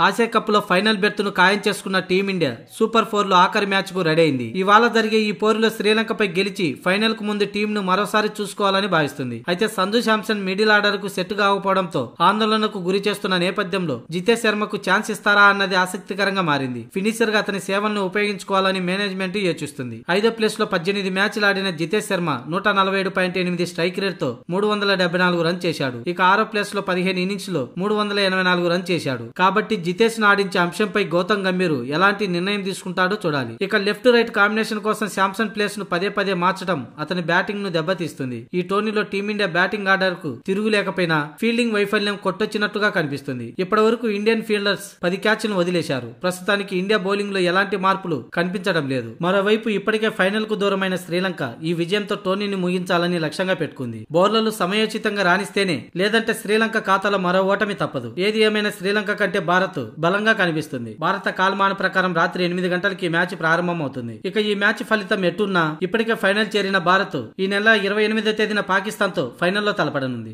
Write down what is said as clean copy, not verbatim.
Asia cup లో final berth ను ఖాయం చేసుకున్న టీమిండియా సూపర్ 4 లో ఆఖరి మ్యాచ్ కు రెడీ అయింది. ఇవాళ జరిగే ఈ పోరులో శ్రీలంకపై గెలిచి ఫైనల్ కు ముందు టీం ను మరోసారి చూసుకోవాలని భావిస్తుంది. అయితే సంజు శాంసన్ మిడిల్ ఆర్డర్ కు సెట్ కాకపోవడంతో ఆందోళనకు గురి చేస్తున్న నేపథ్యంలో జితేష్ శర్మకు ఛాన్స్ ఇస్తారా అన్నది ఆసక్తికరంగా మారింది. ఫినిషర్ గా అతని సేవలను ఉపయోగించుకోవాలని మేనేజ్మెంట్ యోచిస్తుంది. 5వ ప్లేస్ లో 18 మ్యాచ్లు ఆడిన జితేష్ శర్మ 147.8 స్ట్రైక్ రేట్ తో 374 రన్ చేశాడు. ఇక 6వ ప్లేస్ లో 15 ఇన్నింగ్స్ లో 384 రన్ చేశాడు. కాబట్టి జితేష్ ను ఆడించే అంశంపై గౌతమ్ గంభీర్ ఎలాంటి నిర్ణయం తీసుకుంటాడో చూడాలి. ఇక లెఫ్ట్ రైట్ కాంబినేషన్ కోసం శాంసన్ ప్లేస్ ను పదే మార్చడం అతని బ్యాటింగ్ ను దెబ్బతీస్తుంది. ఈ టోర్నీలో టీమిండియా బ్యాటింగ్ ఆర్డర్ కు తిరుగులేకపోయినా ఫీల్డింగ్ వైఫల్యం కొట్టొచ్చినట్టుగా కనిపిస్తుంది. ఇప్పటి వరకు ఇండియన్ ఫీల్డర్స్ 10 క్యాచ్లను వదిలేశారు. ప్రస్తుతానికి ఇండియా బౌలింగ్ లో ఎలాంటి మార్పులు కనిపించడం లేదు. మరోవైపు ఇప్పటికే ఫైనల్ కు దూరమైన శ్రీలంక ఈ విజయంతో టోర్నీని ముగించాలని లక్ష్యంగా పెట్టుకుంది. బౌలర్లు సమయోచితంగా రాణిస్తేనే, లేదంటే శ్రీలంక ఖాతాలో మరో ఓటమి తప్పదు. ఏది ఏమైనా శ్రీలంక కంటే భారత్ బలంగా కనిపిస్తుంది. భారత కాలమాన ప్రకారం రాత్రి 8 గంటలకి ఈ మ్యాచ్ ప్రారంభం అవుతుంది. ఇక ఈ మ్యాచ్ ఫలితం ఎట్టున్నా ఇప్పటికే ఫైనల్ చేరిన భారత్ ఈ నెల 28వ తేదీన పాకిస్తాన్ తో ఫైనల్లో తలపడనుంది.